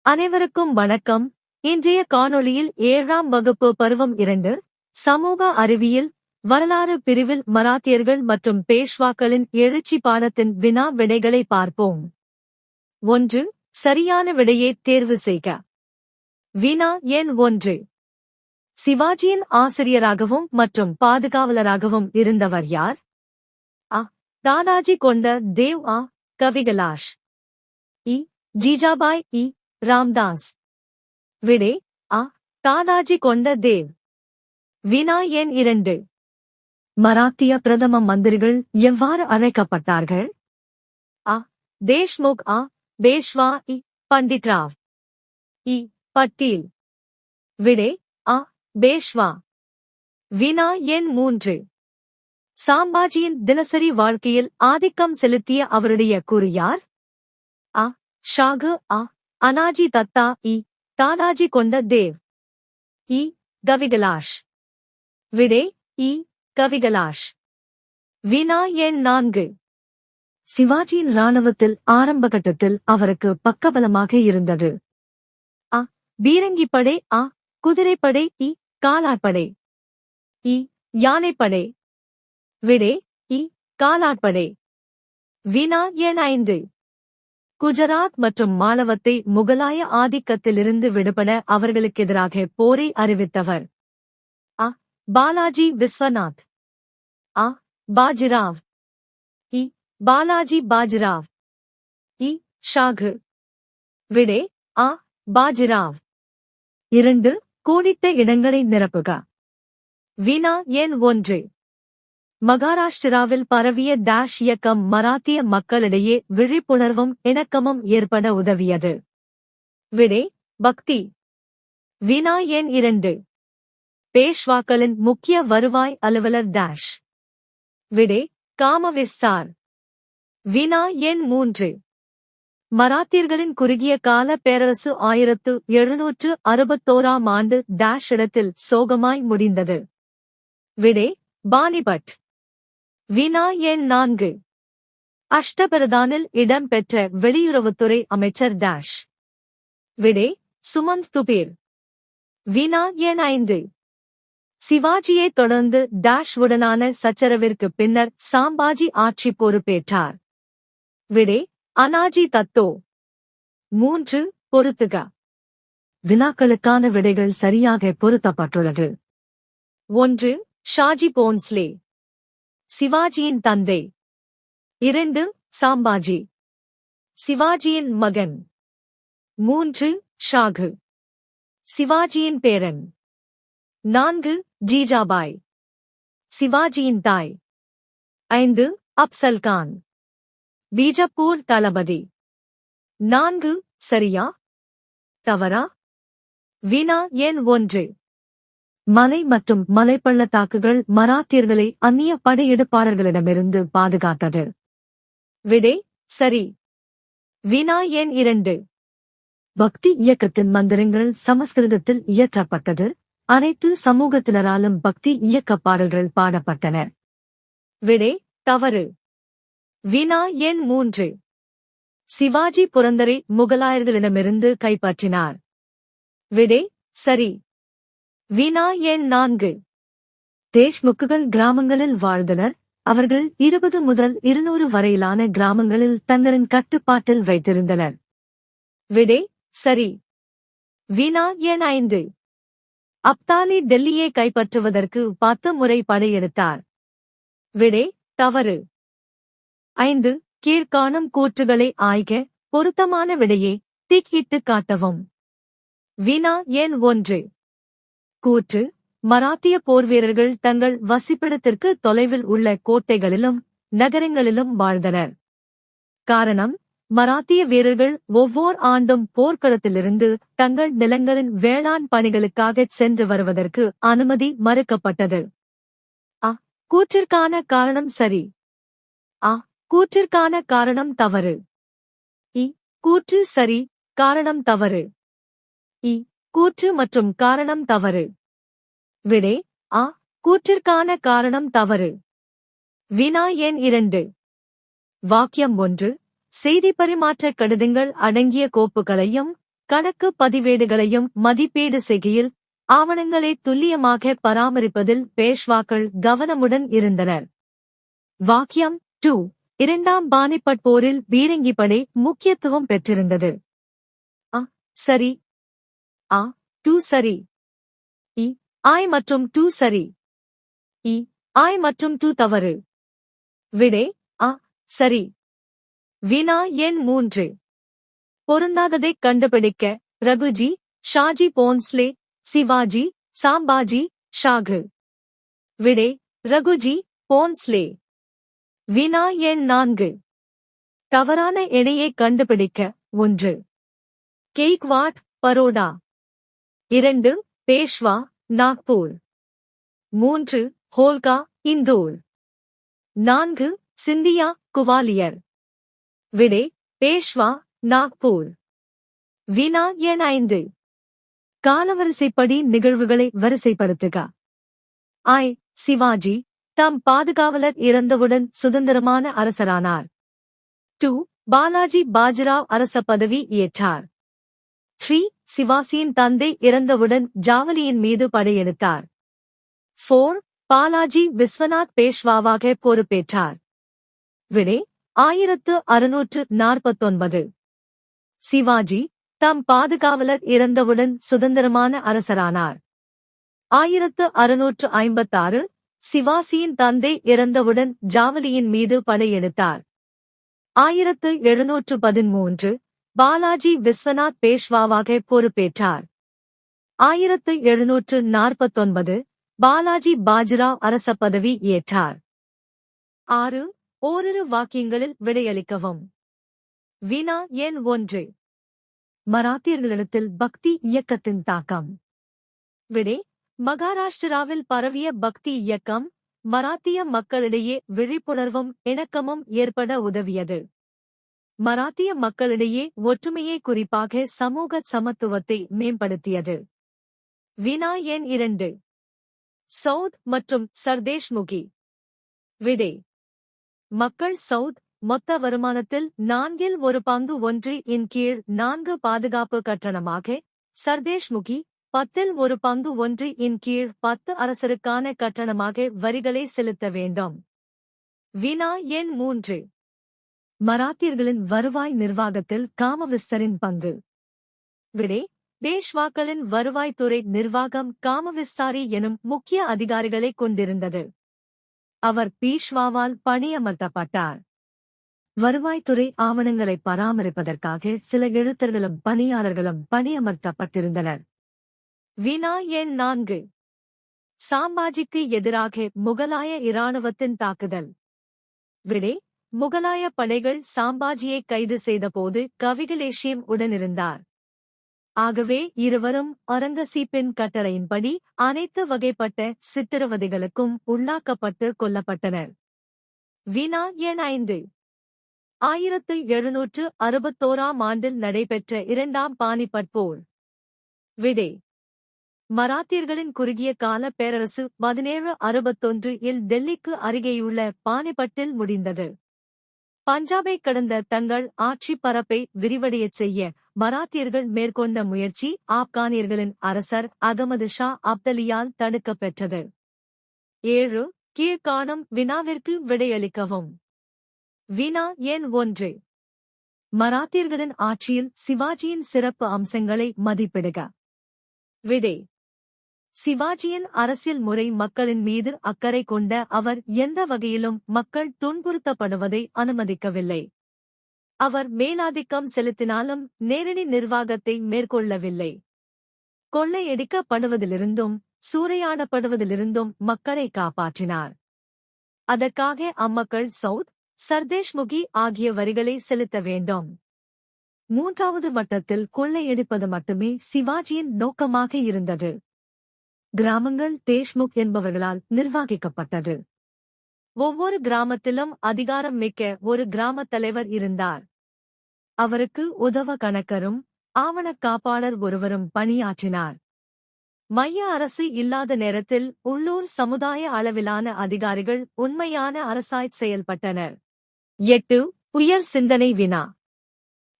அனைவருக்கும் வணக்கம். இன்றைய காணொளியில் 7ஆம் வகுப்பு பருவம் 2 சமூக அறிவியல் வரலாறு பிரிவில் மராத்தியர்கள் மற்றும் பேஷ்வாக்களின் எழுச்சி பாடத்தின் வினா விடைகளை பார்ப்போம். 1. சரியான விடையை தேர்வு செய்க. வினா எண் 1. சிவாஜியின் ஆசிரியராகவும் மற்றும் பாதுகாவலராகவும் இருந்தவர் யார்? அ. தாதாஜி கொண்ட தேவ். அ. கவிகலாஷ். இ. ஜிஜாபாய். இ. ராம்தாஸ். விடை அ. தாதாஜி கொண்ட தேவ். வினா எண் 2. மராத்திய பிரதம மந்திரிகள் எவ்வாறு அழைக்கப்பட்டார்கள்? அ. தேஷ்முக். அ. பேஷ்வா. இ. பண்டிட்ராவ். இ. பட்டீல். விடை அ. பேஷ்வா. வினா எண் 3. சாம்பாஜியின் தினசரி வாழ்க்கையில் ஆதிக்கம் செலுத்திய அவருடைய குரு யார்? அ. ஷாகு. அ. அனாஜி தத்தா. இ. தாதாஜி கொண்ட தேவ். இ. கவிகலாஷ். விடை இ. கவிகலாஷ். வினா எண் 4. சிவாஜியின் இராணுவத்தில் ஆரம்ப கட்டத்தில் அவருக்கு பக்கபலமாக இருந்தது. அ. பீரங்கிப்படை. அ. குதிரைப்படை. இ. காலாட்படை. இ. யானைப்படை. விடை இ. காலாட்படை. வினா எண் 5. குஜராத் மற்றும் மாளவத்தை முகலாய ஆதிக்கத்திலிருந்து விடுபட அவர்களுக்கெதிராக போரை அறிவித்தவர். அ. பாலாஜி விஸ்வநாத். அ. பாஜிராவ். இ. பாலாஜி பாஜிராவ். இ. ஷாகு. விடை அ. பாஜிராவ். 2. கோடிட்ட இடங்களை நிரப்புக. வினா எண் 1. மகாராஷ்டிராவில் பரவிய டாஷ் இயக்கம் மராத்திய மக்களிடையே விழிப்புணர்வும் இணக்கமும் ஏற்பட உதவியது. விடை பக்தி. வினா எண் 2. பேஷ்வாக்களின் முக்கிய வருவாய் அலுவலர் டாஷ். விடை காமவிஸ்தார். வினா எண் 3. மராத்தியர்களின் குறுகிய கால பேரரசு 1761ஆம் ஆண்டு டாஷ் இடத்தில் சோகமாய் முடிந்தது. விடை பானிபட். வினா எண் 4. அஷ்டபிரதானில் இடம்பெற்ற வெளியுறவுத்துறை அமைச்சர் டாஷ். விடை சுமந்த் துபேர். வினா எண் 5. சிவாஜியை தொடர்ந்து டாஷ் உடனான சச்சரவிற்கு பின்னர் சாம்பாஜி ஆட்சி பொறுப்பேற்றார். விடை அனாஜி தத்தோ. 3. பொருத்துக. வினாக்களுக்கான விடைகள் சரியாக பொருத்தப்பட்டுள்ளது. 1. ஷாஜி போன்ஸ்லே சிவாஜியின் தந்தை. 2. சாம்பாஜி சிவாஜியின் மகன். 3. ஷாகு சிவாஜியின் பேரன். 4. ஜிஜாபாய் சிவாஜியின் தாய். 5. அப்சல்கான் பீஜப்பூர் தளபதி. 4 சரியா தவறா? வினா எண் 1. மலை மற்றும் மலைப்பள்ளத்தாக்குகள் மராத்தியர்களை அந்நிய படையெடுப்பாளர்களிடமிருந்து பாதுகாத்தது. விடை சரி. வினா எண் 2. பக்தி இயக்கத்தின் மந்திரங்கள் சமஸ்கிருதத்தில் இயற்றப்பட்டது. அனைத்து சமூகத்தினராலும் பக்தி இயக்க பாடல்கள் பாடப்பட்டன. விடை தவறு. வினா எண் 3. சிவாஜி புரந்தரை முகலாயர்களிடமிருந்து கைப்பற்றினார். விடை சரி. வினா எண் 4. தேஷ்முக்குகள் கிராமங்களில் வாழ்ந்தனர். அவர்கள் 20 முதல் 200 வரையிலான கிராமங்களில் தங்களின் கட்டுப்பாட்டில் வைத்திருந்தனர். விடை சரி. வினா எண் 5. அப்தாலி டெல்லியை கைப்பற்றுவதற்கு 10 முறை படையெடுத்தார். விடை தவறு. 5. கீழ்காணும் கூற்றுகளை ஆய்க. பொருத்தமான விடையை டிக் காட்டவும். வினா எண் 1. கூற்று: மராத்திய போர்வீரர்கள் தங்கள் வசிப்பிடத்திற்கு தொலைவில் உள்ள கோட்டைகளிலும் நகரங்களிலும் வாழ்ந்தனர். காரணம்: மராத்திய வீரர்கள் ஒவ்வொரு ஆண்டும் போர்க்களத்திலிருந்து தங்கள் நிலங்களின் வேளாண் பணிகளுக்காகச் சென்று வருவதற்கு அனுமதி மறுக்கப்பட்டது. அ. கூற்றிற்கான காரணம் சரி. அ. கூற்றிற்கான காரணம் தவறு. இ. கூற்று சரி, காரணம் தவறு. இ. கூற்று மற்றும் காரணம் தவறு. விடை அ. கூற்றிற்கான காரணம் தவறு. வினா எண் 2. வாக்கியம் 1. செய்தி பரிமாற்ற கடிதங்கள் அடங்கிய கோப்புகளையும் கணக்கு பதிவேடுகளையும் மதிப்பீடு செய்கையில் ஆவணங்களை துல்லியமாக பராமரிப்பதில் பேஷ்வாக்கள் கவனமுடன் இருந்தனர். வாக்கியம் 2 இரண்டாம் பானிபட் போரில் பீரங்கி படை முக்கியத்துவம் பெற்றிருந்தது. சரி. 2 சரி. I மற்றும் 2 சரி. I மற்றும் 2 தவறு. விடை சரி. வினா எண் 3. பொருந்தாததைக் கண்டுபிடிக்க ரகுஜி, ஷாஜி போன்ஸ்லே, சிவாஜி, சாம்பாஜி, ஷாகு. விடை ரகுஜி, போன்ஸ்லே. வினா எண் 4. தவறான எடையை கண்டுபிடிக்க 1. கெய்க்வாட், பரோடா. 2. பேஷ்வா, நாக்பூர். 3. ஹோல்கா, இந்தூர். 4. சிந்தியா, குவாலியர். விடை பேஷ்வா, நாக்பூர். வினா எண் 5. காலவரிசைப்படி நிகழ்வுகளை வரிசைப்படுத்துக. சிவாஜி தம் பாதுகாவலர் இறந்தவுடன் சுதந்திரமான அரசரானார். 2. பாலாஜி பாஜிராவ் அரச பதவி ஏற்றார். 3. சிவாஜியின் தந்தை இறந்தவுடன் ஜாவலியின் மீது படையெடுத்தார். 4. பாலாஜி விஸ்வநாத் பேஷ்வாவாக பொறுப்பேற்றார். விடை 1649. சிவாஜி தம் பாதுகாவலர் இறந்தவுடன் சுதந்திரமான அரசரானார். 1656 சிவாஜியின் தந்தை இறந்தவுடன் ஜாவலியின் மீது படையெடுத்தார். 1713 பாலாஜி விஸ்வநாத் பேஷ்வாவாக பொறுப்பேற்றார். 1749 பாலாஜி பாஜிராவ் அரச பதவி ஏற்றார். 6. ஓரிரு வாக்கியங்களில் விடையளிக்கவும். வினா எண் 1. மராத்தியர்களிடத்தில் பக்தி இயக்கத்தின் தாக்கம். விடை மகாராஷ்டிராவில் பரவிய பக்தி இயக்கம் மராத்திய மக்களிடையே விழிப்புணர்வும் இணக்கமும் ஏற்பட உதவியது. மராத்திய மக்களிடையே ஒற்றுமையை குறிப்பாக சமூக சமத்துவத்தை மேம்படுத்தியது. வினா எண் 2. சௌத் மற்றும் சர்தேஷ்முகி. விடை மக்கள் சௌத் மொத்த வருமானத்தில் 1/4 கீழ் 4 பாதுகாப்பு கட்டணமாக, சர்தேஷ்முகி 10/1 கீழ் 10 அரசருக்கான கட்டணமாக வரிகளை செலுத்த வேண்டும். வினா எண் 3. மராத்தியர்களின் வருவாய் நிர்வாகத்தில் காமவிஸ்தரின் பங்கு. விடை பேஷ்வாக்களின் வருவாய்த்துறை நிர்வாகம் காமவிஸ்தாரி எனும் முக்கிய அதிகாரிகளை கொண்டிருந்தது. அவர் பீஷ்வாவால் பணியமர்த்தப்பட்டார். வருவாய்த்துறை ஆவணங்களை பராமரிப்பதற்காக சில எழுத்தர்களும் பணியாளர்களும் பணியமர்த்தப்பட்டிருந்தனர். வினா எண் 4. சாம்பாஜிக்கு எதிராக முகலாய இராணுவத்தின் தாக்குதல். விடை முகலாய படைகள் சாம்பாஜியை கைது செய்தபோது கவிகலேஷியம் உடனிருந்தார். ஆகவே இருவரும் அவுரங்கசீப்பின் கட்டளையின்படி அனைத்து வகைப்பட்ட சித்திரவதைகளுக்கும் உள்ளாக்கப்பட்டு கொல்லப்பட்டனர். வினா எண் 5. 1761 ஆண்டில் நடைபெற்ற இரண்டாம் பானிபட் போர். விடை மராத்தியர்களின் குறுகிய கால பேரரசு 1761 இல் டெல்லிக்கு அருகேயுள்ள பானிபட்டில் முடிந்தது. பஞ்சாபை கடந்த தங்கள் ஆட்சி பரப்பை விரிவடையச் செய்ய மராத்தியர்கள் மேற்கொண்ட முயற்சி ஆப்கானியர்களின் அரசர் அகமது ஷா அப்தலியால் தடுக்கப் பெற்றது. 7. கீழ்காணும் வினாவிற்கு விடையளிக்கவும். வினா எண் 1. மராத்தியர்களின் ஆட்சியில் சிவாஜியின் சிறப்பு அம்சங்களை மதிப்பிடுக. விடை சிவாஜியின் அரசியல் முறை மக்களின் மீது அக்கறை கொண்ட அவர் எந்த வகையிலும் மக்கள் துன்புறுத்தப்படுவதை அனுமதிக்கவில்லை. அவர் மேலாதிக்கம் செலுத்தினாலும் நேரடி நிர்வாகத்தை மேற்கொள்ளவில்லை. கொள்ளையடிக்கப்படுவதிலிருந்தும் சூறையாடப்படுவதிலிருந்தும் மக்களை காப்பாற்றினார். அதற்காக அம்மக்கள் சௌத், சர்தேஷ்முகி ஆகிய வரிகளை செலுத்த வேண்டும். 3வது மட்டத்தில் கொள்ளையடிப்பது மட்டுமே சிவாஜியின் நோக்கமாக இருந்தது. கிராமங்கள் தேஷ்முக் என்பவர்களால் நிர்வகிக்கப்பட்டது. ஒவ்வொரு கிராமத்திலும் அதிகாரம் மிக்க ஒரு கிராமத் தலைவர் இருந்தார். அவருக்கு உதவ கணக்கரும் ஆவணக் காப்பாளர் ஒருவரும் பணியாற்றினார். மைய அரசு இல்லாத நேரத்தில் உள்ளூர் சமுதாய அளவிலான அதிகாரிகள் உண்மையான அரசாய்ச் செயல்பட்டனர். 8. உயர் சிந்தனை வினா.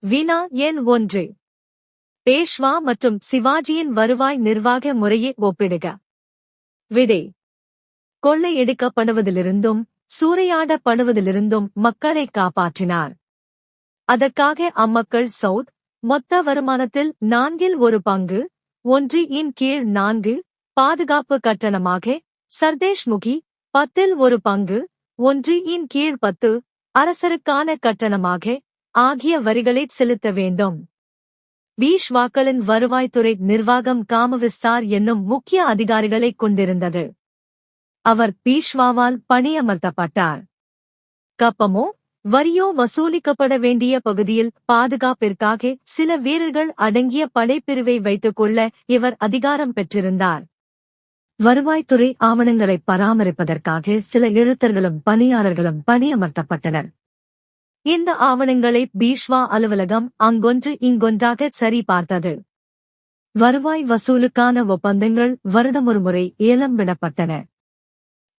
வினா எண் 1. பேஷ்வா மற்றும் சிவாஜியின் வருவாய் நிர்வாக முறையை ஒப்பிடுக. விடை. கொள்ளையடிக்கப்படுவதிலிருந்தும் சூறையாடப்படுவதிலிருந்தும் மக்களை காப்பாற்றினார். அதற்காக அம்மக்கள் சவுத் மொத்த வருமானத்தில் 1/4 1/4 4 பாதுகாப்பு கட்டணமாக, சர்தேஷ்முகி 10/1 1/10 அரசருக்கான கட்டணமாக ஆகிய வரிகளைச் செலுத்த வேண்டும். பீஷ்வாக்களின் வருவாய்த்துறை நிர்வாகம் காமவிஸ்தார் என்னும் முக்கிய அதிகாரிகளைக் கொண்டிருந்தது. அவர் பீஷ்வாவால் பணியமர்த்தப்பட்டார். கப்பமோ வரியோ வசூலிக்கப்பட வேண்டிய பகுதியில் பாதுகாப்பிற்காக சில வீரர்கள் அடங்கிய படைப்பிரிவை வைத்துக் கொள்ள இவர் அதிகாரம் பெற்றிருந்தார். வருவாய்த்துறை ஆவணங்களை பராமரிப்பதற்காக சில எழுத்தர்களும் பணியாளர்களும் பணியமர்த்தப்பட்டனர். இந்த ஆவணங்களை பீஷ்வா அலுவலகம் அங்கொன்று இங்கொன்றாக சரி பார்த்தது. வருவாய் வசூலுக்கான ஒப்பந்தங்கள் வருடமொருமுறை ஏலம் விடப்பட்டன.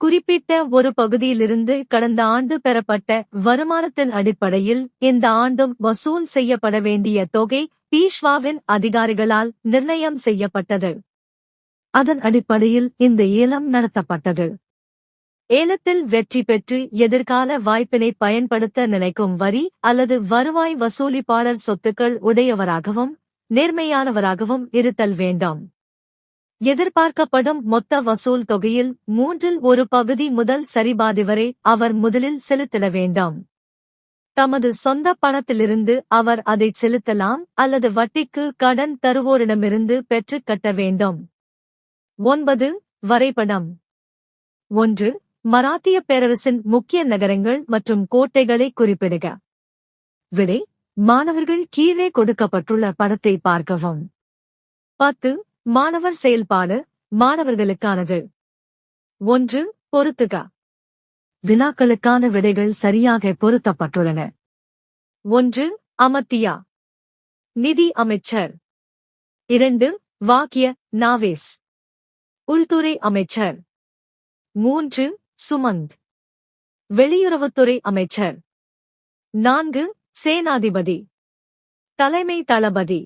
குறிப்பிட்ட ஒரு பகுதியிலிருந்து கடந்த ஆண்டு பெறப்பட்ட வருமானத்தின் அடிப்படையில் இந்த ஆண்டும் வசூல் செய்யப்பட வேண்டிய தொகை பீஷ்வாவின் அதிகாரிகளால் நிர்ணயம் செய்யப்பட்டது. அதன் அடிப்படையில் இந்த ஏலம் நடத்தப்பட்டது. ஏலத்தில் வெற்றி பெற்று எதிர்கால வாய்ப்பினை பயன்படுத்த நினைக்கும் வரி அல்லது வருவாய் வசூலிப்பாளர் சொத்துக்கள் உடையவராகவும் நேர்மையானவராகவும் இருத்தல் வேண்டும். எதிர்பார்க்கப்படும் மொத்த வசூல் தொகையில் 1/3 முதல் சரிபாதி வரை அவர் முதலில் செலுத்திட வேண்டும். தமது சொந்த பணத்திலிருந்து அவர் அதை செலுத்தலாம் அல்லது வட்டிக்கு கடன் தருவோரிடமிருந்து பெற்றுக் கட்ட வேண்டும். 9. வரைபடம். 1. மராத்திய பேரரசின் முக்கிய நகரங்கள் மற்றும் கோட்டைகளை குறிப்பிடுக. விடை. மாணவர்கள் கீழே கொடுக்கப்பட்டுள்ள படத்தை பார்க்கவும். 10. மாணவர் செயல்பாடு மாணவர்களுக்கானது. 1. பொருத்துக. வினாக்களுக்கான விடைகள் சரியாக பொருத்தப்பட்டுள்ளன. 1. அமத்தியா நிதி அமைச்சர். 2. வாக்கிய நாவேஸ் உள்துறை அமைச்சர். 3. சுமந்த் வெளியுறவுத்துறை அமைச்சர். 4. சேனாதிபதி தலைமை தளபதி.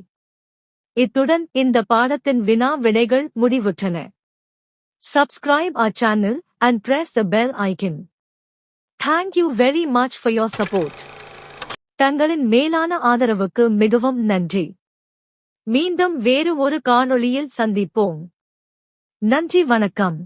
இத்துடன் இந்த பாடத்தின் வினா விடைகள் முடிவுற்றன. Subscribe our channel and press the bell icon. Thank you very much for your support. தங்களின் மேலான ஆதரவுக்கு மிகவும் நன்றி. மீண்டும் வேறு ஒரு காணொளியில் சந்திப்போம். நன்றி, வணக்கம்.